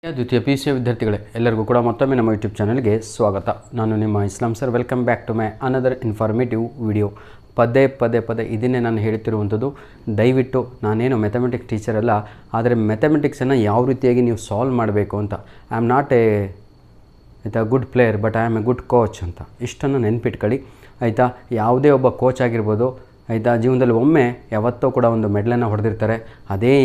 ದ್ವಿತೀಯ PUC ವಿದ್ಯಾರ್ಥಿಗಳೇ ಎಲ್ಲರಿಗೂ ಕೂಡ ಮತ್ತೊಮ್ಮೆ ನಮ್ಮ ಯೂಟ್ಯೂಬ್ ಚಾನಲ್ಗೆ ಸ್ವಾಗತ. ನಾನು ನಿಮ್ಮ Islam sir. Welcome back to my another informative video. ಪದೇ ಇದನ್ನೇ ನಾನು ಹೇಳ್ತಿರುವಂಥದ್ದು, ದಯವಿಟ್ಟು ನಾನೇನು ಮ್ಯಾಥಮೆಟಿಕ್ಸ್ ಟೀಚರ್ ಅಲ್ಲ, ಆದರೆ ಮ್ಯಾಥಮೆಟಿಕ್ಸನ್ನು ಯಾವ ರೀತಿಯಾಗಿ ನೀವು ಸಾಲ್ವ್ ಮಾಡಬೇಕು ಅಂತ. ಐ ಆಮ್ ನಾಟ್ ಆಯಿತಾ good player, but I am A good coach ಅಂತ ಇಷ್ಟನ್ನು ನೆನ್ಪಿಟ್ಕೊಳ್ಳಿ ಆಯಿತಾ. ಯಾವುದೇ ಒಬ್ಬ ಕೋಚ್ ಆಗಿರ್ಬೋದು ಆಯಿತಾ, ಜೀವನದಲ್ಲಿ ಒಮ್ಮೆ ಯಾವತ್ತೂ ಕೂಡ ಒಂದು ಮೆಡಲನ್ನು ಹೊಡೆದಿರ್ತಾರೆ. ಅದೇ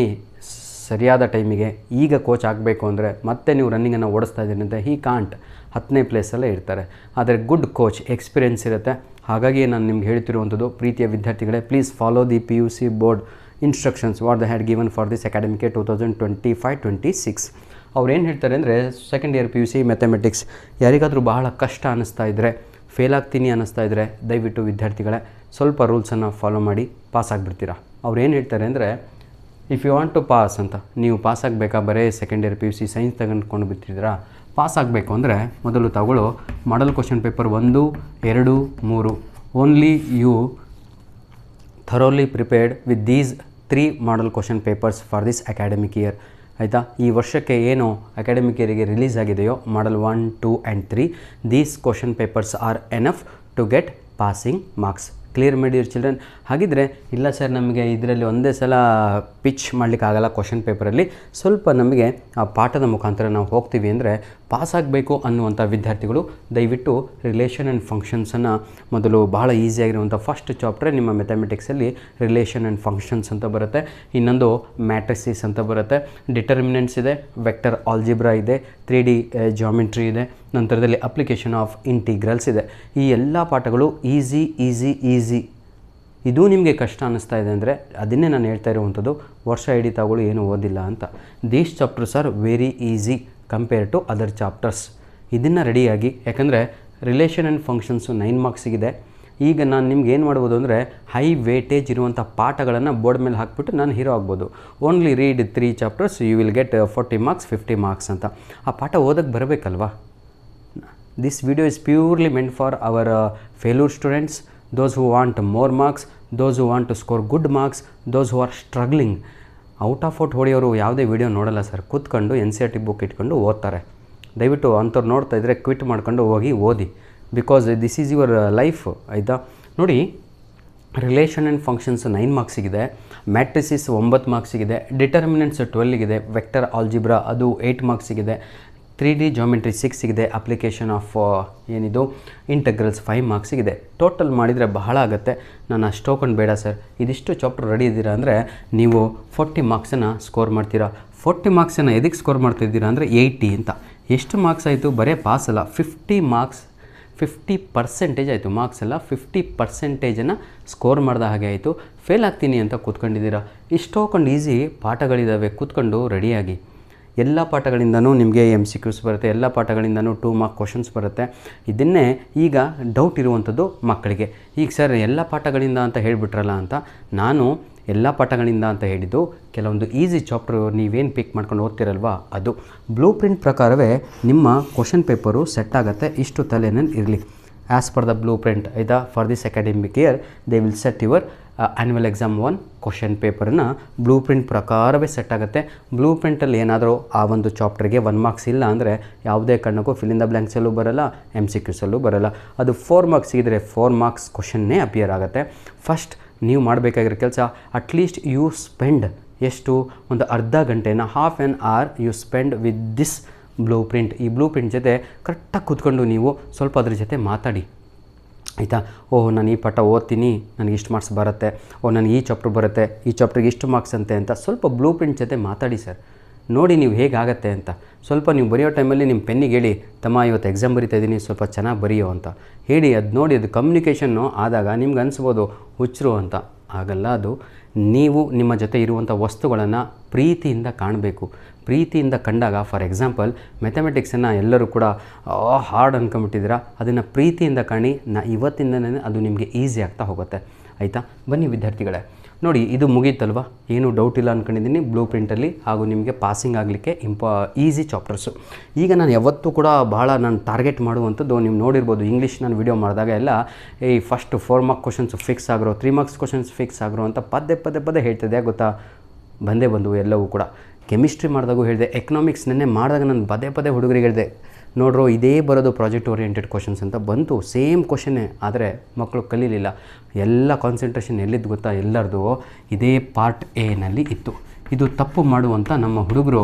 ಸರಿಯಾದ ಟೈಮಿಗೆ ಈಗ ಕೋಚ್ ಆಗಬೇಕು ಅಂದರೆ ಮತ್ತೆ ನೀವು ರನ್ನಿಂಗನ್ನು ಓಡಿಸ್ತಾ ಇದ್ದೀನಿ ಅಂತ ಹೀ ಕಾಂಟ್ 10ನೇ ಪ್ಲೇಸಲ್ಲೇ ಇರ್ತಾರೆ. ಆದರೆ ಗುಡ್ ಕೋಚ್ ಎಕ್ಸ್ಪೀರಿಯೆನ್ಸ್ ಇರುತ್ತೆ. ಹಾಗಾಗಿ ನಾನು ನಿಮ್ಗೆ ಹೇಳ್ತಿರುವಂಥದ್ದು, ಪ್ರೀತಿಯ ವಿದ್ಯಾರ್ಥಿಗಳೇ, please follow the PUC board instructions what the had given for this academic year 2025-26. ಅವ್ರು ಏನು ಹೇಳ್ತಾರೆ ಅಂದರೆ, ಸೆಕೆಂಡ್ ಇಯರ್ PUC ಮ್ಯಾಥಮೆಟಿಕ್ಸ್ ಯಾರಿಗಾದರೂ ಬಹಳ ಕಷ್ಟ ಅನ್ನಿಸ್ತಾ ಇದ್ದರೆ, ಫೇಲ್ ಆಗ್ತೀನಿ ಅನ್ನಿಸ್ತಾ ಇದ್ದರೆ, ದಯವಿಟ್ಟು ವಿದ್ಯಾರ್ಥಿಗಳೇ ಸ್ವಲ್ಪ ರೂಲ್ಸನ್ನು ಫಾಲೋ ಮಾಡಿ ಪಾಸ್ ಆಗಿಬಿಡ್ತೀರಾ. ಅವ್ರು ಏನು ಹೇಳ್ತಾರೆ ಅಂದರೆ, if you want to pass ಅಂತ, ನೀವು ಪಾಸ್ ಆಗಬೇಕಾ, ಬರೀ ಸೆಕೆಂಡ್ ಇಯರ್ PUC ಸೈನ್ಸ್ ತಗೊಂಡ್ಕೊಂಡು ಬಿಟ್ಟಿದ್ದೀರಾ, ಪಾಸ್ ಆಗಬೇಕು ಅಂದರೆ ಮೊದಲು ತಗೊಳ್ಳೋ model question paper 1, 2, 3. Only you thoroughly prepared with these 3 model question papers for this academic year ಆಯಿತಾ. ಈ ವರ್ಷಕ್ಕೆ ಏನು ಅಕಾಡೆಮಿಕ್ ಇಯರಿಗೆ ರಿಲೀಸ್ ಆಗಿದೆಯೋ model 1, 2 and 3, these question papers are enough to get passing marks. Clear ಮಾಡಿ ಡಿಯರ್ ಚಿಲ್ಡ್ರನ್. ಹಾಗಿದ್ರೆ ಇಲ್ಲ sir, ನಮಗೆ ಇದರಲ್ಲಿ ಒಂದೇ ಸಲ ಪಿಚ್ ಮಾಡಲಿಕ್ಕಾಗಲ್ಲ ಕ್ವಶನ್ ಪೇಪರಲ್ಲಿ, ಸ್ವಲ್ಪ ನಮಗೆ ಆ ಪಾಠದ ಮುಖಾಂತರ ನಾವು ಹೋಗ್ತೀವಿ ಅಂದರೆ ಪಾಸ್ ಆಗಬೇಕು ಅನ್ನುವಂಥ ವಿದ್ಯಾರ್ಥಿಗಳು ದಯವಿಟ್ಟು ರಿಲೇಷನ್ ಆ್ಯಂಡ್ ಫಂಕ್ಷನ್ಸನ್ನು ಮೊದಲು, ಬಹಳ ಈಸಿಯಾಗಿರುವಂಥ ಫಸ್ಟ್ ಚಾಪ್ಟ್ರೇ ನಿಮ್ಮ ಮ್ಯಾಥಮೆಟಿಕ್ಸಲ್ಲಿ ರಿಲೇಷನ್ ಆ್ಯಂಡ್ ಫಂಕ್ಷನ್ಸ್ ಅಂತ ಬರುತ್ತೆ. ಇನ್ನೊಂದು ಮ್ಯಾಟ್ರಿಸಸ್ ಅಂತ ಬರುತ್ತೆ, ಡಿಟರ್ಮಿನೆಂಟ್ಸ್ ಇದೆ, ವೆಕ್ಟರ್ ಆಲ್ಜಿಬ್ರಾ ಇದೆ, 3D ಜಾಮೆಟ್ರಿ ಇದೆ, ನಂತರದಲ್ಲಿ ಅಪ್ಲಿಕೇಶನ್ ಆಫ್ ಇಂಟಿಗ್ರಲ್ಸ್ ಇದೆ. ಈ ಎಲ್ಲ ಪಾಠಗಳು ಈಸಿ. ಇದು ನಿಮಗೆ ಕಷ್ಟ ಅನ್ನಿಸ್ತಾ ಇದೆ ಅಂದರೆ ಅದನ್ನೇ ನಾನು ಹೇಳ್ತಾ ಇರುವಂಥದ್ದು, ವರ್ಷ ಇಡೀ ತಗೊಳ್ಳಿ ಏನು ಓದಿಲ್ಲ ಅಂತ. These chapters are very easy compare to other chapters. ಇದನ್ನು ರೆಡಿಯಾಗಿ, ಯಾಕಂದರೆ ರಿಲೇಷನ್ ಆ್ಯಂಡ್ ಫಂಕ್ಷನ್ಸು 9 ಮಾರ್ಕ್ಸಿಗಿದೆ. ಈಗ ನಾನು ನಿಮ್ಗೆ ಏನು ಮಾಡ್ಬೋದು ಅಂದರೆ, ಹೈ ವೇಟೇಜ್ ಇರುವಂಥ ಪಾಠಗಳನ್ನು ಬೋರ್ಡ್ ಮೇಲೆ ಹಾಕ್ಬಿಟ್ಟು ನಾನು ಹೀರೋ ಆಗ್ಬೋದು. Only read 3 chapters, you will get 40 marks 50 marks ಅಂತ. ಆ ಪಾಠ ಓದೋಕ್ಕೆ ಬರಬೇಕಲ್ವಾ. This video is purely meant for our failure students, those who want more marks, those who want to score good marks, those who are struggling. Out ಹೊಡೆಯೋರು ಯಾವುದೇ video ನೋಡಲ್ಲ sir, ಕೂತ್ಕೊಂಡು NCERT book ಇಟ್ಕೊಂಡು ಓದ್ತಾರೆ. ದಯವಿಟ್ಟು ಅಂಥವ್ರು ನೋಡ್ತಾ ಇದ್ದರೆ ಕ್ವಿಟ್ ಮಾಡ್ಕೊಂಡು ಹೋಗಿ ಓದಿ, because this is your life ಆಯಿತಾ. ನೋಡಿ, ರಿಲೇಷನ್ ಆ್ಯಂಡ್ ಫಂಕ್ಷನ್ಸ್ 9 ಮಾರ್ಕ್ಸಿಗಿದೆ, ಮ್ಯಾಟ್ರಿಸಿಸ್ 9 ಮಾರ್ಕ್ಸಿಗಿದೆ, ಡಿಟರ್ಮಿನೆಂಟ್ಸ್ 12 ವೆಕ್ಟರ್ ಆಲ್ಜಿಬ್ರಾ ಅದು 8 ಮಾರ್ಕ್ಸಿಗಿದೆ, 3D ಜಾಮೆಟ್ರಿ 6 ಅಪ್ಲಿಕೇಶನ್ ಆಫ್ ಏನಿದು ಇಂಟಗ್ರಲ್ಸ್ 5 ಮಾರ್ಕ್ಸಿಗಿದೆ. ಟೋಟಲ್ ಮಾಡಿದರೆ ಬಹಳ ಆಗುತ್ತೆ. ನಾನು ಅಷ್ಟೊಂದು ಬೇಡ ಸರ್, ಇದಿಷ್ಟು ಚಾಪ್ಟರ್ ರೆಡಿ ಇದ್ದೀರಾ ಅಂದರೆ ನೀವು 40 ಮಾರ್ಕ್ಸನ್ನು ಸ್ಕೋರ್ ಮಾಡ್ತೀರಾ. 40 ಮಾರ್ಕ್ಸನ್ನು ಎದಕ್ಕೆ ಸ್ಕೋರ್ ಮಾಡ್ತಾಯಿದ್ದೀರಾ ಅಂದರೆ 80 ಅಂತ. ಎಷ್ಟು ಮಾರ್ಕ್ಸ್ ಆಯಿತು? ಬರೀ ಪಾಸ್ ಅಲ್ಲ, 50 ಮಾರ್ಕ್ಸ್, 50% ಆಯಿತು. ಮಾರ್ಕ್ಸ್ ಎಲ್ಲ 50%ನ್ನು ಸ್ಕೋರ್ ಮಾಡಿದ ಹಾಗೆ ಆಯಿತು. ಫೇಲ್ ಆಗ್ತೀನಿ ಅಂತ ಕೂತ್ಕೊಂಡಿದ್ದೀರಾ. ಇಷ್ಟೊಂದು ಈಸಿ ಪಾಠಗಳಿದ್ದಾವೆ, ಕೂತ್ಕೊಂಡು ರೆಡಿಯಾಗಿ. ಎಲ್ಲ ಪಾಠಗಳಿಂದನೂ ನಿಮಗೆ MCQs ಬರುತ್ತೆ, ಎಲ್ಲ ಪಾಠಗಳಿಂದನೂ 2 ಮಾರ್ಕ್ ಕ್ವಶನ್ಸ್ ಬರುತ್ತೆ. ಇದನ್ನೇ ಈಗ ಡೌಟ್ ಇರುವಂಥದ್ದು ಮಕ್ಕಳಿಗೆ. ಈಗ ಸರ್ ಎಲ್ಲ ಪಾಠಗಳಿಂದ ಅಂತ ಹೇಳಿಬಿಟ್ರಲ್ಲ ಅಂತ. ನಾನು ಎಲ್ಲ ಪಾಠಗಳಿಂದ ಅಂತ ಹೇಳಿದ್ದು ಕೆಲವೊಂದು ಈಸಿ ಚಾಪ್ಟರ್ ನೀವೇನು ಪಿಕ್ ಮಾಡ್ಕೊಂಡು ಓದ್ತಿರಲ್ವಾ, ಅದು ಬ್ಲೂ ಪ್ರಿಂಟ್ ಪ್ರಕಾರವೇ ನಿಮ್ಮ ಕ್ವಶನ್ ಪೇಪರು ಸೆಟ್ ಆಗುತ್ತೆ. ಇಷ್ಟು ತಲೆನಲ್ಲಿ ಇರಲಿ. As per the blue print ಆಯಿತಾ, for this academic year they will set your annual exam 1 question ಪೇಪರನ್ನು ಬ್ಲೂ ಪ್ರಿಂಟ್ ಪ್ರಕಾರವೇ ಸೆಟ್ ಆಗುತ್ತೆ. ಬ್ಲೂ ಪ್ರಿಂಟಲ್ಲಿ ಏನಾದರೂ ಆ ಒಂದು ಚಾಪ್ಟರ್ಗೆ 1 ಮಾರ್ಕ್ಸ್ ಇಲ್ಲ ಅಂದರೆ ಯಾವುದೇ ಕಾರಣಕ್ಕೂ ಫಿಲ್ ಇನ್ ದ ಬ್ಲ್ಯಾಂಕ್ಸಲ್ಲೂ ಬರೋಲ್ಲ, MCQಸಲ್ಲೂ ಬರೋಲ್ಲ. ಅದು 4 ಮಾರ್ಕ್ಸ್ ಇದ್ದರೆ 4 ಮಾರ್ಕ್ಸ್ ಕ್ವಶನ್ನೇ ಅಪಿಯರ್ ಆಗುತ್ತೆ. ಫಸ್ಟ್ ನೀವು ಮಾಡಬೇಕಾಗಿರೋ ಕೆಲಸ, ಅಟ್ಲೀಸ್ಟ್ ಯು ಸ್ಪೆಂಡ್ ಎಷ್ಟು, ಒಂದು ಅರ್ಧ ಗಂಟೆನ, half an hour you spend with this blue print. ಈ ಬ್ಲೂ ಪ್ರಿಂಟ್ ಜೊತೆ ಕರೆಕ್ಟಾಗಿ ಕೂತ್ಕೊಂಡು ನೀವು ಸ್ವಲ್ಪ ಅದ್ರ ಜೊತೆ ಮಾತಾಡಿ ಆಯಿತಾ. ಓಹ್, ನಾನು ಈ ಪಾಠ ಓದ್ತೀನಿ, ನನಗೆ ಇಷ್ಟು ಮಾರ್ಕ್ಸ್ ಬರುತ್ತೆ, ಓಹ್ ನನಗೆ ಈ ಚಾಪ್ಟರ್ ಬರುತ್ತೆ, ಈ ಚಾಪ್ಟ್ರಿಗೆ ಇಷ್ಟು ಮಾರ್ಕ್ಸ್ ಅಂತೆ ಅಂತ ಸ್ವಲ್ಪ ಬ್ಲೂ ಪ್ರಿಂಟ್ ಜೊತೆ ಮಾತಾಡಿ ಸರ್. ನೋಡಿ ನೀವು ಹೇಗಾಗತ್ತೆ ಅಂತ. ಸ್ವಲ್ಪ ನೀವು ಬರೆಯೋ ಟೈಮಲ್ಲಿ ನಿಮ್ಮ ಪೆನ್ನಿಗೆ ಹೇಳಿ, ತಮ್ಮ ಇವತ್ತು ಎಕ್ಸಾಮ್ ಬರಿತಾ ಇದ್ದೀನಿ, ಸ್ವಲ್ಪ ಚೆನ್ನಾಗಿ ಬರೆಯೋ ಅಂತ ಹೇಳಿ. ಅದು ನೋಡಿ, ಅದು ಕಮ್ಯುನಿಕೇಷನ್ನು ಆದಾಗ ನಿಮ್ಗೆ ಅನಿಸ್ಬೋದು ಹುಚ್ಚರು ಅಂತ. ಆಗಲ್ಲ. ಅದು ನೀವು ನಿಮ್ಮ ಜೊತೆ ಇರುವಂಥ ವಸ್ತುಗಳನ್ನು ಪ್ರೀತಿಯಿಂದ ಕಾಣಬೇಕು. ಪ್ರೀತಿಯಿಂದ ಕಂಡಾಗ, ಫಾರ್ ಎಕ್ಸಾಂಪಲ್ ಮ್ಯಾಥಮೆಟಿಕ್ಸನ್ನು ಎಲ್ಲರೂ ಕೂಡ ಹಾರ್ಡ್ ಅಂದ್ಕೊಂಬಿಟ್ಟಿದ್ದೀರಾ, ಅದನ್ನು ಪ್ರೀತಿಯಿಂದ ಕಾಣಿ. ಇವತ್ತಿಂದನೇ ಅದು ನಿಮಗೆ ಈಸಿ ಆಗ್ತಾ ಹೋಗುತ್ತೆ ಆಯಿತಾ. ಬನ್ನಿ ವಿದ್ಯಾರ್ಥಿಗಳೇ, ನೋಡಿ ಇದು ಮುಗೀತಲ್ವ, ಏನೂ ಡೌಟ್ ಇಲ್ಲ ಅಂದ್ಕೊಂಡಿದ್ದೀನಿ ಬ್ಲೂ ಪ್ರಿಂಟಲ್ಲಿ. ಹಾಗೂ ನಿಮಗೆ ಪಾಸಿಂಗ್ ಆಗಲಿಕ್ಕೆ ಈಸಿ ಚಾಪ್ಟರ್ಸು. ಈಗ ನಾನು ಯಾವತ್ತೂ ಕೂಡ ಬಹಳ ನಾನು ಟಾರ್ಗೆಟ್ ಮಾಡುವಂಥದ್ದು, ನೀವು ನೋಡಿರ್ಬೋದು ಇಂಗ್ಲೀಷ್ ನಾನು ವಿಡಿಯೋ ಮಾಡಿದಾಗ ಎಲ್ಲ ಈ ಫಸ್ಟ್ 4 ಮಾರ್ಕ್ ಕ್ವಶನ್ಸ್ ಫಿಕ್ಸ್ ಆಗಿರೋ, 3 ಮಾರ್ಕ್ಸ್ ಕ್ವಶನ್ಸ್ ಫಿಕ್ಸ್ ಆಗಿರೋ ಅಂತ ಪದೇ ಹೇಳ್ತಿದ್ದೆ ಗೊತ್ತಾ. ಬಂದೇ ಬಂದವು ಎಲ್ಲವೂ ಕೂಡ. ಕೆಮಿಸ್ಟ್ರಿ ಮಾಡಿದಾಗೂ ಹೇಳಿದೆ, ಎಕನಾಮಿಕ್ಸ್ ನೆನ್ನೆ ಮಾಡಿದಾಗ ನಾನು ಪದೇ ಪದೇ ಹುಡುಗರಿಗೆ ಹೇಳಿದೆ, ನೋಡ್ರೋ ಇದೇ ಬರೋದು ಪ್ರಾಜೆಕ್ಟ್ ಓರಿಯೆಂಟೆಡ್ ಕ್ವಶನ್ಸ್ ಅಂತ ಬಂತು, ಸೇಮ್ ಕ್ವಶನ್ನೇ. ಆದರೆ ಮಕ್ಕಳು ಕಲೀಲಿಲ್ಲ. ಎಲ್ಲ ಕಾನ್ಸಂಟ್ರೇಷನ್ ಎಲ್ಲಿದ್ದು ಗೊತ್ತಾ, ಎಲ್ಲರದು ಇದೇ ಪಾರ್ಟ್ ಎನಲ್ಲಿ ಇತ್ತು. ಇದು ತಪ್ಪು ಮಾಡುವಂಥ ನಮ್ಮ ಹುಡುಗರು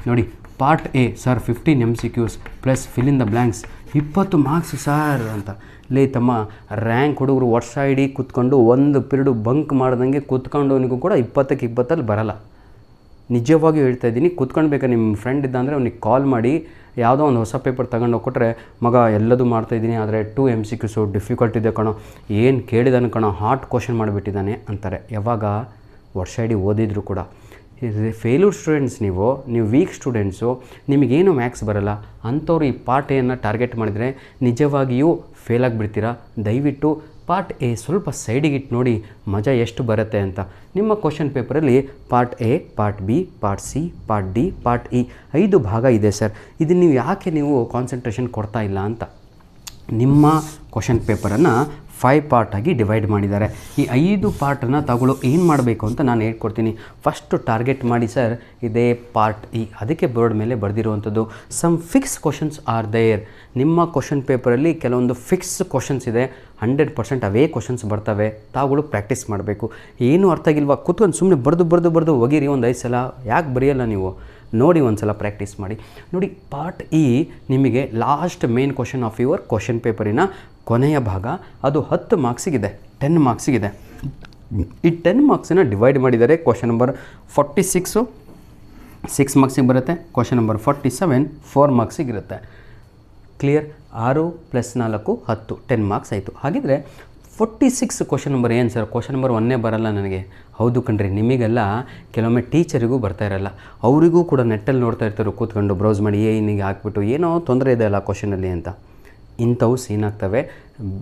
ನೋಡಿ, part A sir 15 MCQs plus fill in the blanks 20 marks sir ಅಂತ. ಲೇ ತಮ್ಮ, ರ್ಯಾಂಕ್ ಹುಡುಗರು ವರ್ಷ ಇಡೀ ಕೂತ್ಕೊಂಡು ಒಂದು ಪಿರಿಯಡು ಬಂಕ್ ಮಾಡ್ದಂಗೆ ಕೂತ್ಕೊಂಡವನಿಗೂ ಕೂಡ 20ಕ್ಕೆ 20 ಬರಲ್ಲ. ನಿಜವಾಗಿಯೂ ಹೇಳ್ತಾ ಇದ್ದೀನಿ. ಕೂತ್ಕೊಳ್ಬೇಕಾ, ನಿಮ್ಮ ಫ್ರೆಂಡ್ ಇದ್ದ ಅಂದರೆ ಅವ್ನಿಗೆ ಕಾಲ್ ಮಾಡಿ ಯಾವುದೋ ಒಂದು ಹೊಸ ಪೇಪರ್ ತಗೊಂಡೋಗಿ ಕೊಟ್ಟರೆ, ಮಗ ಎಲ್ಲದೂ ಮಾಡ್ತಾಯಿದ್ದೀನಿ ಆದರೆ 2 MCQs ಡಿಫಿಕಲ್ಟ್ ಇದೆ ಕಣೋ, ಏನು ಕೇಳಿದಾನೆ ಕಣೋ, ಹಾರ್ಟ್ ಕ್ವಶನ್ ಮಾಡಿಬಿಟ್ಟಿದ್ದಾನೆ ಅಂತಾರೆ. ಯಾವಾಗ ವರ್ಷ ಇಡೀ ಓದಿದ್ರು ಕೂಡ. ಫೇಲ್ಯೂರ್ ಸ್ಟೂಡೆಂಟ್ಸ್, ನೀವು ವೀಕ್ ಸ್ಟೂಡೆಂಟ್ಸು, ನಿಮಗೇನು ಮ್ಯಾಥ್ಸ್ ಬರಲ್ಲ ಅಂಥವ್ರು ಈ ಪಾರ್ಟ್ ಎಯನ್ನು ಟಾರ್ಗೆಟ್ ಮಾಡಿದರೆ ನಿಜವಾಗಿಯೂ ಫೇಲ್ ಆಗಿಬಿಡ್ತೀರಾ. ದಯವಿಟ್ಟು ಪಾರ್ಟ್ ಎ ಸ್ವಲ್ಪ ಸೈಡಿಗಿಟ್ಟು ನೋಡಿ ಮಜಾ ಎಷ್ಟು ಬರುತ್ತೆ ಅಂತ. ನಿಮ್ಮ ಕ್ವಶನ್ ಪೇಪರಲ್ಲಿ part A, part B, part C, part D, part E 5 ಭಾಗ ಇದೆ ಸರ್. ಇದನ್ನು ನೀವು ಕಾನ್ಸಂಟ್ರೇಷನ್ ಕೊಡ್ತಾ ಇಲ್ಲ ಅಂತ. ನಿಮ್ಮ ಕ್ವಶನ್ ಪೇಪರನ್ನು 5 ಪಾರ್ಟಾಗಿ ಡಿವೈಡ್ ಮಾಡಿದ್ದಾರೆ. ಈ 5 ಪಾರ್ಟನ್ನು ತಗೊಳ್ಳೋ ಏನು ಮಾಡಬೇಕು ಅಂತ ನಾನು ಹೇಳ್ಕೊಡ್ತೀನಿ. ಫಸ್ಟು ಟಾರ್ಗೆಟ್ ಮಾಡಿ ಸರ್, ಇದೇ ಪಾರ್ಟ್ ಇ. ಅದಕ್ಕೆ ಬೋರ್ಡ್ ಮೇಲೆ ಬರೆದಿರುವಂಥದ್ದು some fix questions are there. ನಿಮ್ಮ ಕ್ವಶನ್ ಪೇಪರಲ್ಲಿ ಕೆಲವೊಂದು ಫಿಕ್ಸ್ ಕ್ವಶನ್ಸ್ ಇದೆ, 100% ಅವೇ ಕ್ವಶನ್ಸ್ ಬರ್ತವೆ. ತಾವುಗಳು ಪ್ರಾಕ್ಟೀಸ್ ಮಾಡಬೇಕು. ಏನು ಅರ್ಥ ಆಗಿಲ್ವಾ, ಕೂತ್ಕೊಂಡು ಸುಮ್ಮನೆ ಬರೆದು ಹೋಗಿರಿ ಒಂದು 5 ಸಲ. ಯಾಕೆ ಬರೆಯಲ್ಲ ನೀವು? ನೋಡಿ ಒಂದು ಸಲ ಪ್ರಾಕ್ಟೀಸ್ ಮಾಡಿ. ನೋಡಿ, ಪಾರ್ಟ್ ಇ ನಿಮಗೆ last main question of your question ಪೇಪರಿನ ಕೊನೆಯ ಭಾಗ. ಅದು 10 ಮಾರ್ಕ್ಸಿಗಿದೆ, 10 ಮಾರ್ಕ್ಸಿಗಿದೆ. ಈ 10 ಮಾರ್ಕ್ಸನ್ನು ಡಿವೈಡ್ ಮಾಡಿದರೆ ಕ್ವಶನ್ ನಂಬರ್ 46 6 ಮಾರ್ಕ್ಸಿಗೆ ಬರುತ್ತೆ, ಕ್ವಶನ್ ನಂಬರ್ 47 4 ಮಾರ್ಕ್ಸಿಗಿರುತ್ತೆ. ಕ್ಲಿಯರ್? 6 + 4 10 10 ಮಾರ್ಕ್ಸ್ ಆಯಿತು. ಹಾಗಿದ್ರೆ 46 ಕ್ವಶನ್ ನಂಬರ್ ಏನು ಸರ್, ಕ್ವಶನ್ ನಂಬರ್ 1 ಬರಲ್ಲ ನನಗೆ. ಹೌದು ಕಣ್ರಿ, ನಿಮಗೆಲ್ಲ ಕೆಲವೊಮ್ಮೆ ಟೀಚರಿಗೂ ಬರ್ತಾ ಇರಲ್ಲ, ಅವರಿಗೂ ಕೂಡ ನೆಟ್ಟಲ್ಲಿ ನೋಡ್ತಾ ಇರ್ತಾರೆ ಕೂತ್ಕೊಂಡು ಬ್ರೌಸ್ ಮಾಡಿ, ಏನಿಗೆ ಹಾಕ್ಬಿಟ್ಟು ಏನೋ ತೊಂದರೆ ಇದೆ ಅಲ್ಲ ಕ್ವಶನಲ್ಲಿ ಅಂತ. ಇಂಥವು ಏನಾಗ್ತವೆ,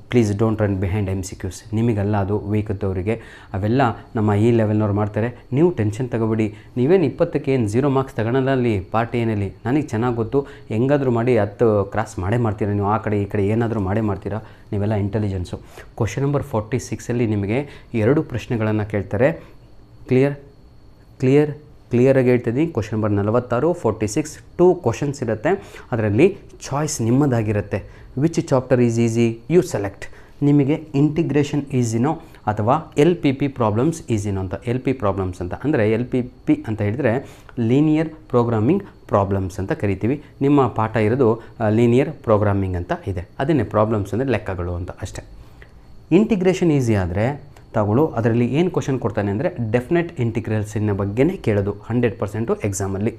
please don't run behind MCQs. ನಿಮಗೆಲ್ಲ ಅದು ವೀಕ್ ಇದ್ದವರಿಗೆ ಅವೆಲ್ಲ ನಮ್ಮ ಈ ಲೆವೆಲ್ನವ್ರು ಮಾಡ್ತಾರೆ. ನೀವು ಟೆನ್ಷನ್ ತಗೋಬೇಡಿ. ನೀವೇನು 20ಕ್ಕೆ ಏನು 0 ಮಾರ್ಕ್ಸ್ ತಗೊಳಲ್ಲ ಅಲ್ಲಿ ಪಾರ್ಟ್ ಏನಲ್ಲಿ. ನನಗೆ ಚೆನ್ನಾಗಿ ಗೊತ್ತು, ಹೆಂಗಾದರೂ ಮಾಡಿ 10 ಕ್ರಾಸ್ ಮಾಡೇ ಮಾಡ್ತೀರಾ ನೀವು. ಆ ಕಡೆ ಈ ಕಡೆ ಏನಾದರೂ ಮಾಡೇ ಮಾಡ್ತೀರಾ ನೀವೆಲ್ಲ ಇಂಟೆಲಿಜೆನ್ಸು. ಕ್ವಶನ್ ನಂಬರ್ 46ಅಲ್ಲಿ ನಿಮಗೆ 2 ಪ್ರಶ್ನೆಗಳನ್ನು ಕೇಳ್ತಾರೆ. ಕ್ಲಿಯರಾಗಿ ಹೇಳ್ತಿದ್ದೀನಿ. ಕ್ವಶನ್ ನಂಬರ್ 46 46 2 ಕ್ವಶನ್ಸ್ ಇರುತ್ತೆ. ಅದರಲ್ಲಿ ಚಾಯ್ಸ್ ನಿಮ್ಮದಾಗಿರುತ್ತೆ. Which chapter is easy you select. ನಿಮಗೆ ಇಂಟಿಗ್ರೇಷನ್ ಈಸಿನೋ ಅಥವಾ LPP ಪ್ರಾಬ್ಲಮ್ಸ್ ಈಸಿನೋ ಅಂತ. LP ಪ್ರಾಬ್ಲಮ್ಸ್ ಅಂತ ಅಂದರೆ LPP ಅಂತ ಹೇಳಿದರೆ ಲೀನಿಯರ್ ಪ್ರೋಗ್ರಾಮಿಂಗ್ ಪ್ರಾಬ್ಲಮ್ಸ್ ಅಂತ ಕರಿತೀವಿ. ನಿಮ್ಮ ಪಾಠ ಇರೋದು ಲೀನಿಯರ್ ಪ್ರೋಗ್ರಾಮಿಂಗ್ ಅಂತ ಇದೆ. ಅದನ್ನೇ ಪ್ರಾಬ್ಲಮ್ಸ್ ಅಂದರೆ ಲೆಕ್ಕಗಳು ಅಂತ ಅಷ್ಟೇ. ಇಂಟಿಗ್ರೇಷನ್ ಈಸಿ ಆದರೆ ತಗೊಳ್ಳೋ ಅದರಲ್ಲಿ ಏನು ಕ್ವಶನ್ ಕೊಡ್ತಾನೆ ಅಂದರೆ ಡೆಫಿನೆಟ್ ಇಂಟಿಗ್ರಲ್ಸಿನ ಬಗ್ಗೆನೇ ಕೇಳೋದು 100% ಎಕ್ಸಾಮಲ್ಲಿ.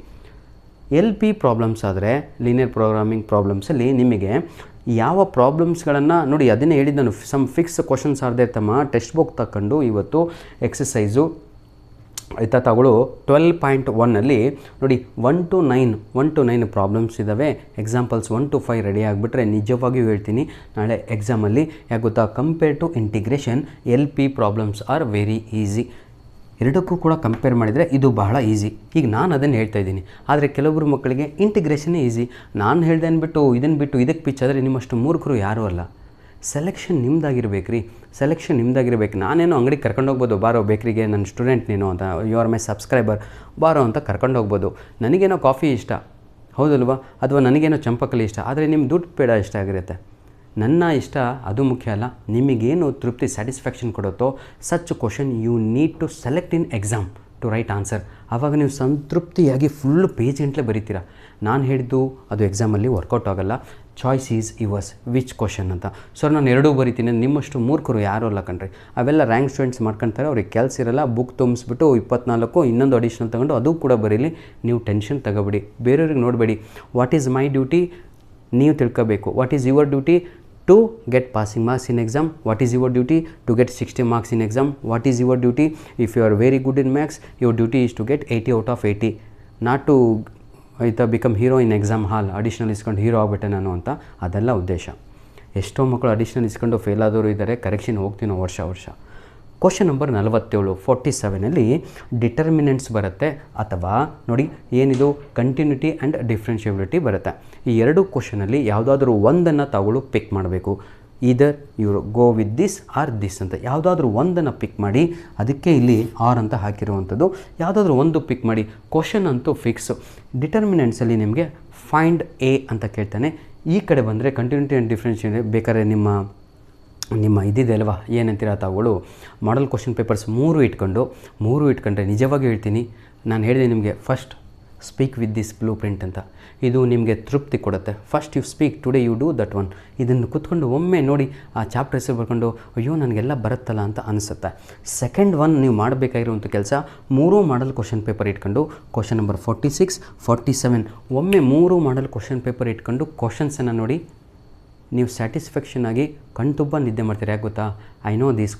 LP ಪ್ರಾಬ್ಲಮ್ಸ್ ಆದರೆ ಲೀನಿಯರ್ ಪ್ರೋಗ್ರಾಮಿಂಗ್ ಪ್ರಾಬ್ಲಮ್ಸಲ್ಲಿ ನಿಮಗೆ ಯಾವ ಪ್ರಾಬ್ಲಮ್ಸ್ಗಳನ್ನು ನೋಡಿ, ಅದನ್ನೇ ಹೇಳಿದ್ದು ನಾನು, ಸಮ್ ಫಿಕ್ಸ್ ಕ್ವಶನ್ಸ್ ಆರ್ದೆ ತಮ್ಮ ಟೆಕ್ಸ್ಟ್ ಬುಕ್ ತಗೊಂಡು ಇವತ್ತು ಎಕ್ಸಸೈಸು ಆಯಿತಾ ತಗೊಳ್ಳೋ 12.1ಅಲ್ಲಿ ನೋಡಿ 1 to 9 ಪ್ರಾಬ್ಲಮ್ಸ್ ಇದ್ದಾವೆ. ಎಕ್ಸಾಂಪಲ್ಸ್ 1 to 5 ರೆಡಿ ಆಗಿಬಿಟ್ರೆ ನಿಜವಾಗಿಯೂ ಹೇಳ್ತೀನಿ ನಾಳೆ ಎಕ್ಸಾಮಲ್ಲಿ ಯಾಕೆ ಗೊತ್ತಾ, compare to integration LP problems are very easy. ಎರಡಕ್ಕೂ ಕೂಡ ಕಂಪೇರ್ ಮಾಡಿದರೆ ಇದು ಬಹಳ ಈಸಿ. ಈಗ ನಾನು ಅದನ್ನು ಹೇಳ್ತಾ ಇದ್ದೀನಿ. ಆದರೆ ಕೆಲವರು ಮಕ್ಕಳಿಗೆ ಇಂಟಿಗ್ರೇಷನ್ನೇ ಈಸಿ. ನಾನು ಹೇಳ್ದೆ ಅಂದ್ಬಿಟ್ಟು ಇದನ್ನು ಬಿಟ್ಟು ಇದಕ್ಕೆ ಪಿಚ್ ಆದರೆ ನಿಮ್ಮಷ್ಟು ಮೂರ್ಖರು ಯಾರೂ ಅಲ್ಲ. ಸೆಲೆಕ್ಷನ್ ನಿಮ್ಮದಾಗಿರ್ಬೇಕು ರೀ, ಸೆಲೆಕ್ಷನ್ ನಿಮ್ಮದಾಗಿರ್ಬೇಕು. ನಾನೇನೋ ಅಂಗಡಿಗೆ ಕರ್ಕೊಂಡು ಹೋಗ್ಬೋದು, ಬಾರೋ ಬೇಕ್ರಿಗೆ ನನ್ನ ಸ್ಟೂಡೆಂಟ್ ನೀನು ಅಂತ, ಯು ಆರ್ ಮೈ ಸಬ್ಸ್ಕ್ರೈಬರ್ ಬಾರೋ ಅಂತ ಕರ್ಕೊಂಡು ಹೋಗ್ಬೋದು. ನನಗೇನೋ ಕಾಫಿ ಇಷ್ಟ ಹೌದಲ್ವಾ, ಅಥವಾ ನನಗೇನೋ ಚಂಪಕಲಿ ಇಷ್ಟ, ಆದರೆ ನಿಮ್ಮ ದುಡ್ಡು ಬೇಡ ಇಷ್ಟ ಆಗಿರುತ್ತೆ. ನನ್ನ ಇಷ್ಟ ಅದು ಮುಖ್ಯ ಅಲ್ಲ. ನಿಮಗೇನು ತೃಪ್ತಿ ಸ್ಯಾಟಿಸ್ಫ್ಯಾಕ್ಷನ್ ಕೊಡುತ್ತೋ such question you need to select in exam to write answer. ಆವಾಗ ನೀವು ಸಂತೃಪ್ತಿಯಾಗಿ ಫುಲ್ಲು ಪೇಜ್ ಗಂಟಲೆ ಬರೀತೀರಾ. ನಾನು ಹೇಳಿದ್ದು ಅದು ಎಕ್ಸಾಮಲ್ಲಿ ವರ್ಕೌಟ್ ಆಗೋಲ್ಲ. Choice is yours, which question ಅಂತ. ಸೊ ನಾನು ಎರಡೂ ಬರೀತೀನಿ. ನಿಮ್ಮಷ್ಟು ಮೂರ್ಖರು ಯಾರೂ ಅಲ್ಲ ಕಣ್ರಿ. ಅವೆಲ್ಲ ರ್ಯಾಂಕ್ ಸ್ಟೂಡೆಂಟ್ಸ್ ಮಾಡ್ಕೊತಾರೆ, ಅವ್ರಿಗೆ ಕೆಲಸ ಇರಲ್ಲ. ಬುಕ್ ತುಂಬಿಸ್ಬಿಟ್ಟು 24 ಇನ್ನೊಂದು ಅಡಿಷ್ನಲ್ ತೊಗೊಂಡು ಅದು ಕೂಡ ಬರೀಲಿ. ನೀವು ಟೆನ್ಷನ್ ತಗೋಬೇಡಿ, ಬೇರೆಯವ್ರಿಗೆ ನೋಡಬೇಡಿ. ವಾಟ್ ಈಸ್ ಮೈ ಡ್ಯೂಟಿ ನೀವು ತಿಳ್ಕೋಬೇಕು. What is your duty to get passing marks in exam? What is your duty to get 60 marks in exam? What is your duty if you are very good in maths? Your duty is to get 80 out of 80, not to become hero in exam hall. Additional ಇಸ್ಕೊಂಡು hero ಆಗ್ಬಿಟ್ಟೆ ನಾನು ಅಂತ, ಅದೆಲ್ಲ ಉದ್ದೇಶ. ಎಷ್ಟೋ ಮಕ್ಕಳು additional ಇಸ್ಕೊಂಡು fail ಆದವರು ಇದ್ದಾರೆ. ಕರೆಕ್ಷನ್ ಹೋಗ್ತೀನೋ ವರ್ಷ. ಕ್ವಶನ್ ನಂಬರ್ 47 47ಅಲ್ಲಿ ಡಿಟರ್ಮಿನೆಂಟ್ಸ್ ಬರುತ್ತೆ, ಅಥವಾ ನೋಡಿ ಏನಿದು ಕಂಟಿನ್ಯೂಟಿ ಆ್ಯಂಡ್ ಡಿಫ್ರೆನ್ಷಿಯಬಿಲಿಟಿ ಬರುತ್ತೆ. ಈ ಎರಡು ಕ್ವಶನಲ್ಲಿ ಯಾವುದಾದ್ರೂ ಒಂದನ್ನು ತಾವುಗಳು ಪಿಕ್ ಮಾಡಬೇಕು. Either you go with this or this ಅಂತ ಯಾವುದಾದ್ರೂ ಒಂದನ್ನು ಪಿಕ್ ಮಾಡಿ, ಅದಕ್ಕೆ ಇಲ್ಲಿ ಆರ್ ಅಂತ ಹಾಕಿರುವಂಥದ್ದು. ಯಾವುದಾದ್ರೂ ಒಂದು ಪಿಕ್ ಮಾಡಿ. ಕ್ವಶನ್ ಅಂತೂ ಫಿಕ್ಸು. ಡಿಟರ್ಮಿನೆಂಟ್ಸಲ್ಲಿ ನಿಮಗೆ ಫೈಂಡ್ ಎ ಅಂತ ಕೇಳ್ತಾನೆ. ಈ ಕಡೆ ಬಂದರೆ ಕಂಟಿನ್ಯೂಟಿ ಆ್ಯಂಡ್ ಡಿಫ್ರೆನ್ಷಿಯೇಟ್ ಬೇಕಾದ್ರೆ ನಿಮ್ಮ ಇದಿದೆ ಅಲ್ವಾ, ಏನಂತೀರ ತಾವುಗಳು ಮಾಡಲ್ ಕ್ವಶನ್ ಪೇಪರ್ಸ್ 3 ಇಟ್ಕೊಂಡ್ರೆ ನಿಜವಾಗಿ ಹೇಳ್ತೀನಿ, ನಾನು ಹೇಳಿದೆ ನಿಮಗೆ first speak with this blue print ಅಂತ. ಇದು ನಿಮಗೆ ತೃಪ್ತಿ ಕೊಡುತ್ತೆ. First you speak today you do that one. ಇದನ್ನು ಕೂತ್ಕೊಂಡು ಒಮ್ಮೆ ನೋಡಿ, ಆ ಚಾಪ್ಟರ್ ಹೆಸರು ಬರ್ಕೊಂಡು ಅಯ್ಯೋ ನನಗೆಲ್ಲ ಬರುತ್ತಲ್ಲ ಅಂತ ಅನಿಸುತ್ತೆ. ಸೆಕೆಂಡ್ ಒನ್ ನೀವು ಮಾಡಬೇಕಾಗಿರುವಂಥ ಕೆಲಸ 3 ಮಾಡಲ್ ಕ್ವಶನ್ ಪೇಪರ್ ಇಟ್ಕೊಂಡು ಕ್ವಶನ್ ನಂಬರ್ 46, 47 ಒಮ್ಮೆ 3 ಮಾಡಲ್ ಕ್ವಶನ್ ಪೇಪರ್ ಇಟ್ಕೊಂಡು ಕ್ವಶನ್ಸನ್ನು ನೋಡಿ, ನೀವು ಸ್ಯಾಟಿಸ್ಫ್ಯಾಕ್ಷನ್ ಆಗಿ ಕಣ್ತುಂಬ ನಿದ್ದೆ ಮಾಡ್ತೀರಿ. ಯಾಕೆ ಗೊತ್ತಾ? ಐ ನೋ ದೀಸ್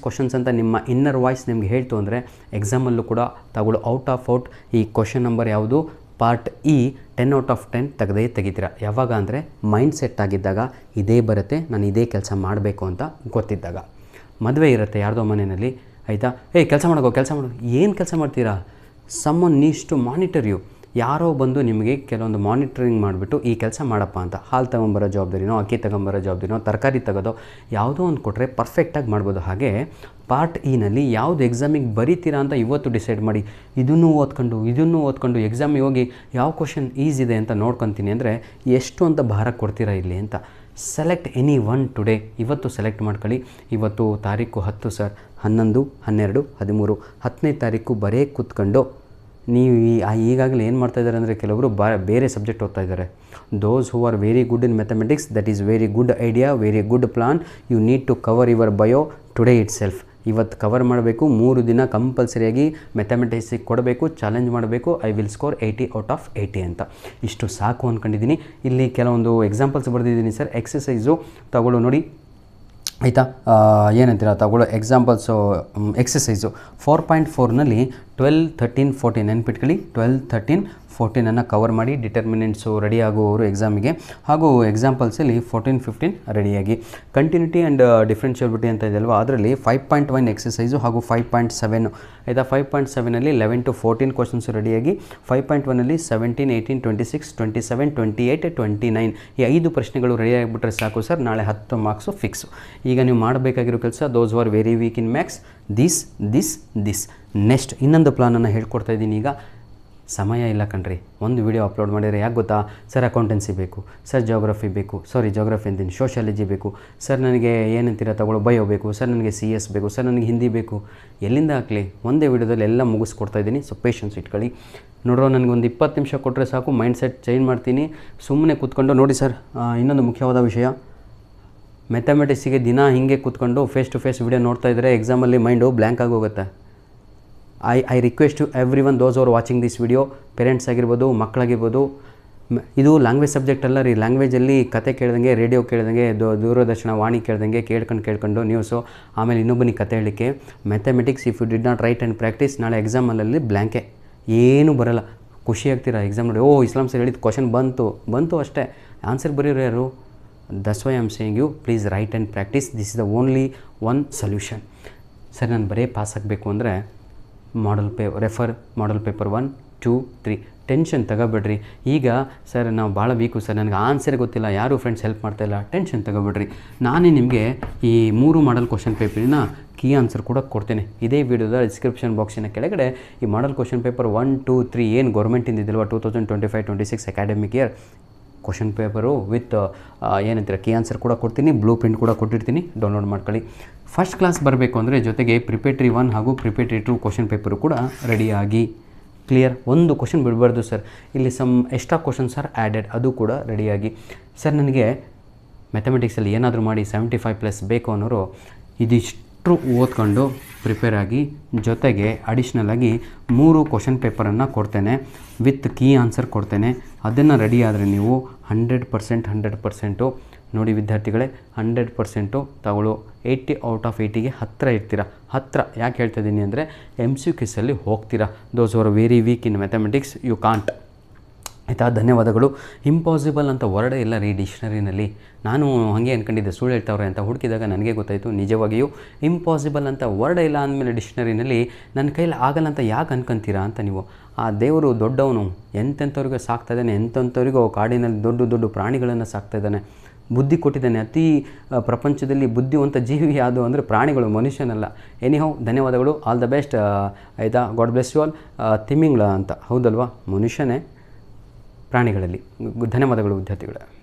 ಕ್ವಶನ್ಸ್ ಅಂತ ನಿಮ್ಮ ಇನ್ನರ್ ವಾಯ್ಸ್ ನಿಮ್ಗೆ ಹೇಳ್ತು ಅಂದರೆ ಎಕ್ಸಾಮಲ್ಲೂ ಕೂಡ ತಗೊಳ್ಳೋ ಔಟ್ ಆಫ್ ಔಟ್ ಈ ಕ್ವಶನ್ ನಂಬರ್ ಯಾವುದು ಪಾರ್ಟ್ ಇ 10 ಔಟ್ ಆಫ್ 10 ತೆಗಿತೀರ. ಯಾವಾಗ ಅಂದರೆ ಮೈಂಡ್ ಸೆಟ್ ಆಗಿದ್ದಾಗ ಇದೇ ಬರುತ್ತೆ, ನಾನು ಇದೇ ಕೆಲಸ ಮಾಡಬೇಕು ಅಂತ ಗೊತ್ತಿದ್ದಾಗ. ಮದುವೆ ಇರುತ್ತೆ ಯಾರ್ದೋ ಮನೆಯಲ್ಲಿ, ಆಯಿತಾ, ಕೆಲಸ ಮಾಡೋ ಏನು ಕೆಲಸ ಮಾಡ್ತೀರಾ? Someone needs to monitor you. ಯಾರೋ ಬಂದು ನಿಮಗೆ ಕೆಲವೊಂದು ಮಾನಿಟರಿಂಗ್ ಮಾಡಿಬಿಟ್ಟು ಈ ಕೆಲಸ ಮಾಡಪ್ಪ ಅಂತ, ಹಾಲು ತಗೊಂಬರೋ ಜವಾಬ್ದಾರಿನೋ, ಅಕ್ಕಿ ತಗೊಂಬರೋ ಜವಾಬ್ದಾರಿನೋ, ತರಕಾರಿ ತೆಗೆದೋ ಯಾವುದೋ ಒಂದು ಕೊಟ್ಟರೆ ಪರ್ಫೆಕ್ಟಾಗಿ ಮಾಡ್ಬೋದು. ಹಾಗೆ ಪಾರ್ಟ್ ಇನಲ್ಲಿ ಯಾವುದು ಎಕ್ಸಾಮಿಗೆ ಬರೀತೀರಾ ಅಂತ ಇವತ್ತು ಡಿಸೈಡ್ ಮಾಡಿ. ಇದನ್ನು ಓದ್ಕೊಂಡು ಎಕ್ಸಾಮಿಗೆ ಹೋಗಿ ಯಾವ ಕ್ವಶನ್ ಈಸಿ ಇದೆ ಅಂತ ನೋಡ್ಕೊತೀನಿ ಅಂದರೆ ಎಷ್ಟು ಅಂತ ಭಾರ ಕೊಡ್ತೀರಾ ಇಲ್ಲಿ ಅಂತ. Select any one today. ಇವತ್ತು ಸೆಲೆಕ್ಟ್ ಮಾಡ್ಕೊಳ್ಳಿ. ಇವತ್ತು ತಾರೀಕು 10 ಸರ್, 11, 12, 13, 10ನೇ ತಾರೀಕು ಬರೇ ಕೂತ್ಕೊಂಡು ನೀವು ಈಗಾಗಲೇ ಏನು ಮಾಡ್ತಾಯಿದ್ದಾರೆ ಅಂದರೆ ಕೆಲವರು ಬೇರೆ ಸಬ್ಜೆಕ್ಟ್ ಓದ್ತಾ ಇದ್ದಾರೆ. Those who are very good in mathematics, that is very good idea, very good plan. You need to cover your bio today itself. ಇವತ್ತು ಕವರ್ ಮಾಡಬೇಕು. 3 ದಿನ ಕಂಪಲ್ಸರಿಯಾಗಿ ಮ್ಯಾಥಮೆಟಿಕ್ಸಿಗೆ ಕೊಡಬೇಕು, ಚಾಲೆಂಜ್ ಮಾಡಬೇಕು. I will score 80 out of 80 ಅಂತ. ಇಷ್ಟು ಸಾಕು ಅಂದ್ಕೊಂಡಿದ್ದೀನಿ. ಇಲ್ಲಿ ಕೆಲವೊಂದು ಎಕ್ಸಾಂಪಲ್ಸ್ ಬರೆದಿದ್ದೀನಿ ಸರ್. ಎಕ್ಸಸೈಸು ತಗೊಳ್ಳೋ ನೋಡಿ, ಆಯಿತಾ, ಏನಂತೀರ ತಗೊಳ್ಳೋ ಎಕ್ಸಾಂಪಲ್ಸು. ಎಕ್ಸಸೈಸು 4.4ನಲ್ಲಿ 12, 13, 14 ನೆನ್ಪಿಟ್ಕೊಳ್ಳಿ. 12, 13, 14 ಕವರ್ ಮಾಡಿ ಡಿಟರ್ಮಿನೆಂಟ್ಸು ರೆಡಿ ಆಗುವವರು ಎಕ್ಸಾಮಿಗೆ. ಹಾಗೂ ಎಕ್ಸಾಂಪಲ್ಸಲ್ಲಿ 14, 15 ರೆಡಿಯಾಗಿ. ಕಂಟಿನ್ಯೂಟಿ ಆ್ಯಂಡ್ ಡಿಫ್ರೆನ್ಷಿಯಬಿಲಿಟಿ ಅಂತ ಇದೆಯಲ್ವ, ಅದರಲ್ಲಿ 5.1 ಎಕ್ಸಸೈಸು ಹಾಗೂ 5.7 ಆಯಿತಾ. 5.7ನಲ್ಲಿ 11 to 14 ಕ್ವಶನ್ಸ್ ರೆಡಿಯಾಗಿ. 5.1ನಲ್ಲಿ 17, 18, 26, 27, 28, 29 ಈ 5 ಪ್ರಶ್ನೆಗಳು ರೆಡಿ ಆಗಿಬಿಟ್ರೆ ಸಾಕು ಸರ್. ನಾಳೆ 10 ಮಾರ್ಕ್ಸು ಫಿಕ್ಸು. ಈಗ ನೀವು ಮಾಡಬೇಕಾಗಿರೋ ಕೆಲಸ, those are very weak in maths, this. Next ಇನ್ನೊಂದು ಪ್ಲಾನನ್ನು ಹೇಳ್ಕೊಡ್ತಾ ಇದ್ದೀನಿ. ಈಗ ಸಮಯ ಇಲ್ಲ ಕಣ್ರಿ, ಒಂದು ವಿಡಿಯೋ ಅಪ್ಲೋಡ್ ಮಾಡಿದರೆ ಯಾಕೆ ಗೊತ್ತಾ? ಸರ್ ಅಕೌಂಟೆನ್ಸಿ ಬೇಕು, ಸರ್ ಜೋಗ್ರಫಿ ಅಂತೀನಿ, ಸೋಷಿಯಾಲಜಿ ಬೇಕು, ಸರ್ ನನಗೆ ಏನಂತೀರ ತಗೊಳ್ಳೋ ಬಯೋ ಬೇಕು, ಸರ್ ನನಗೆ CS ಬೇಕು, ಸರ್ ನನಗೆ ಹಿಂದಿ ಬೇಕು. ಎಲ್ಲಿಂದ ಹಾಕಲಿ? ಒಂದೇ ವಿಡಿಯೋದಲ್ಲಿ ಎಲ್ಲ ಮುಗಿಸ್ಕೊಡ್ತಾ ಇದ್ದೀನಿ. ಸೊ ಪೇಷನ್ಸ್ ಇಟ್ಕೊಳ್ಳಿ. ನೋಡ್ರೋ, ನನಗೊಂದು 20 ನಿಮಿಷ ಕೊಟ್ಟರೆ ಸಾಕು, ಮೈಂಡ್ ಸೆಟ್ ಚೇಂಜ್ ಮಾಡ್ತೀನಿ. ಸುಮ್ಮನೆ ಕೂತ್ಕೊಂಡು ನೋಡಿ ಸರ್. ಇನ್ನೊಂದು ಮುಖ್ಯವಾದ ವಿಷಯ, ಮ್ಯಾಥಮೆಟಿಕ್ಸಿಗೆ ದಿನ ಹೀಗೆ ಕೂತ್ಕೊಂಡು ಫೇಸ್ ಟು ಫೇಸ್ ವಿಡಿಯೋ ನೋಡ್ತಾ ಇದ್ದರೆ ಎಕ್ಸಾಮಲ್ಲಿ ಮೈಂಡು ಬ್ಲ್ಯಾಂಕ್ ಆಗೋಗುತ್ತೆ. I request to every one those are watching this video, parents ಆಗಿರ್ಬೋದು, ಮಕ್ಕಳಾಗಿರ್ಬೋದು. ಇದು ಲ್ಯಾಂಗ್ವೇಜ್ ಸಬ್ಜೆಕ್ಟ್ ಅಲ್ಲ ರೀ. ಲ್ಯಾಂಗ್ವೇಜಲ್ಲಿ ಕತೆ ಕೇಳ್ದಂಗೆ, ರೇಡಿಯೋ ಕೇಳ್ದಂಗೆ, ದೂರದರ್ಶನ ವಾಣಿ ಕೇಳ್ದಂಗೆ ಕೇಳ್ಕೊಂಡು ನ್ಯೂಸು, ಆಮೇಲೆ ಇನ್ನೊಬ್ಬನಿಗೆ ಕತೆ ಹೇಳಲಿಕ್ಕೆ. Mathematics if you did not write and practice, ನಾಳೆ ಎಕ್ಸಾಮಲ್ಲಿ ಬ್ಲ್ಯಾಂಕೆ, ಏನೂ ಬರೋಲ್ಲ. ಖುಷಿ ಆಗ್ತೀರಾ ಎಕ್ಸಾಮ್ ನೋಡಿ, ಇಸ್ಲಾಂ ಸರ್ ಹೇಳಿದ ಕ್ವಶನ್ ಬಂತು ಅಷ್ಟೇ, ಆನ್ಸರ್ ಬರೀರು ಯಾರು? That's why I am saying you please write and practice. This is the only one solution. Sir ನಾನು ಬರೀ ಪಾಸ್ ಆಗಬೇಕು ಅಂದರೆ ಮಾಡಲ್ ಪೇಪರ್ 1, 2, 3 ಟೆನ್ಷನ್ ತಗೋಬೇಡ್ರಿ. ಈಗ ಸರ್ ನಾವು ಭಾಳ ವೀಕು ಸರ್, ನನಗೆ ಆನ್ಸರ್ ಗೊತ್ತಿಲ್ಲ, ಯಾರೂ ಫ್ರೆಂಡ್ಸ್ ಹೆಲ್ಪ್ ಮಾಡ್ತಾಯಿಲ್ಲ, ಟೆನ್ಷನ್ ತಗೋಬೇಡ್ರಿ. ನಾನೇ ನಿಮಗೆ ಈ 3 ಮಾಡಲ್ ಕ್ವಶನ್ ಪೇಪರಿನ ಕೀ ಆನ್ಸರ್ ಕೂಡ ಕೊಡ್ತೇನೆ. ಇದೇ ವಿಡಿಯೋದ ಡಿಸ್ಕ್ರಿಪ್ಷನ್ ಬಾಕ್ಸಿನ ಕೆಳಗಡೆ ಈ ಮಾಡಲ್ ಕ್ವಶನ್ ಪೇಪರ್ 1, 2, 3 ಏನು ಗೌರ್ಮೆಂಟಿಂದ ಇದಲ್ವ 2025-26 academic year question paper with ಏನಂತೀರ ಕೀ ಆನ್ಸರ್ ಕೂಡ ಕೊಡ್ತೀನಿ, ಬ್ಲೂ ಪ್ರಿಂಟ್ ಕೂಡ ಕೊಟ್ಟಿರ್ತೀನಿ, ಡೌನ್ಲೋಡ್ ಮಾಡ್ಕೊಳ್ಳಿ. ಫಸ್ಟ್ ಕ್ಲಾಸ್ ಬರಬೇಕು ಅಂದರೆ ಜೊತೆಗೆ ಪ್ರಿಪೇಟ್ರಿ 1 ಹಾಗೂ ಪ್ರಿಪೇಟ್ರಿ 2 ಕ್ವಶನ್ ಪೇಪರು ಕೂಡ ರೆಡಿಯಾಗಿ. ಕ್ಲಿಯರ್? ಒಂದು ಕ್ವಶನ್ ಬಿಡಬಾರ್ದು ಸರ್. ಇಲ್ಲಿ ಎಕ್ಸ್ಟ್ರಾ ಕ್ವಶನ್ಸ್ ಆರ್ ಆ್ಯಡೆಡ್, ಅದು ಕೂಡ ರೆಡಿಯಾಗಿ. ಸರ್ ನನಗೆ ಮ್ಯಾಥಮೆಟಿಕ್ಸಲ್ಲಿ ಏನಾದರೂ ಮಾಡಿ 75+ ಬೇಕು ಅನ್ನೋರು ಇದಿಷ್ಟು ಓದ್ಕೊಂಡು ಪ್ರಿಪೇರ್ ಆಗಿ, ಜೊತೆಗೆ ಅಡಿಷ್ನಲಾಗಿ 3 ಕ್ವಶನ್ ಪೇಪರನ್ನು ಕೊಡ್ತೇನೆ, ವಿತ್ ಕೀ ಆನ್ಸರ್ ಕೊಡ್ತೇನೆ. ಅದನ್ನು ರೆಡಿ ಆದರೆ ನೀವು 100% ನೋಡಿ ವಿದ್ಯಾರ್ಥಿಗಳೇ, 100% ತಗೊಳ್ಳೋ 80 ಔಟ್ ಆಫ್ 80ಗೆ ಹತ್ತಿರ ಇರ್ತೀರ. ಯಾಕೆ ಹೇಳ್ತಾ ಇದ್ದೀನಿ ಅಂದರೆ MCQಸಲ್ಲಿ ಹೋಗ್ತೀರಾ. Those are very weak in mathematics, you can't. ಆಯಿತಾ? ಧನ್ಯವಾದಗಳು. ಇಂಪಾಸಿಬಲ್ ಅಂತ ವರ್ಡೇ ಇಲ್ಲ ರೀ ಡಿಕ್ಷನರಿನಲ್ಲಿ. ನಾನು ಹಾಗೆ ಅಂದ್ಕೊಂಡಿದ್ದೆ ಸುಳ್ಳು ಹೇಳ್ತಾವ್ರೆ ಅಂತ ಹುಡುಕಿದಾಗ ನನಗೆ ಗೊತ್ತಾಯಿತು ನಿಜವಾಗಿಯೂ ಇಂಪಾಸಿಬಲ್ ಅಂತ ವರ್ಡೇ ಇಲ್ಲ ಅಂದಮೇಲೆ ಡಿಕ್ಷನರಿನಲ್ಲಿ ನನ್ನ ಕೈಲಿ ಆಗಲ್ಲ ಅಂತ ಯಾಕೆ ಅನ್ಕೊಂತೀರಾ ಅಂತ ನೀವು. ಆ ದೇವರು ದೊಡ್ಡವನು, ಎಂತೆಂಥವ್ರಿಗೂ ಸಾಕ್ತಾ ಇದ್ದಾನೆ, ಎಂತೆಂಥವ್ರಿಗೂ ಕಾಡಿನಲ್ಲಿ ದೊಡ್ಡ ಪ್ರಾಣಿಗಳನ್ನು ಸಾಕ್ತಾ ಇದ್ದಾನೆ. ಬುದ್ಧಿ ಕೊಟ್ಟಿದ್ದಾನೆ. ಪ್ರಪಂಚದಲ್ಲಿ ಬುದ್ಧಿವಂತ ಜೀವಿ ಯಾವುದು ಅಂದರೆ ಪ್ರಾಣಿಗಳು, ಮನುಷ್ಯನಲ್ಲ. ಎನಿಹೌ, ಧನ್ಯವಾದಗಳು, ಆಲ್ ದ ಬೆಸ್ಟ್. ಆಯಿತಾ, ಗಾಡ್ ಬ್ಲೆಸ್ ಯು ಆಲ್. ತಿಮಿಂಗ್ಲ ಅಂತ ಹೌದಲ್ವಾ, ಮನುಷ್ಯನೇ ಪ್ರಾಣಿಗಳಲ್ಲಿ. ಧನ್ಯವಾದಗಳು ವಿದ್ಯಾರ್ಥಿಗಳೇ.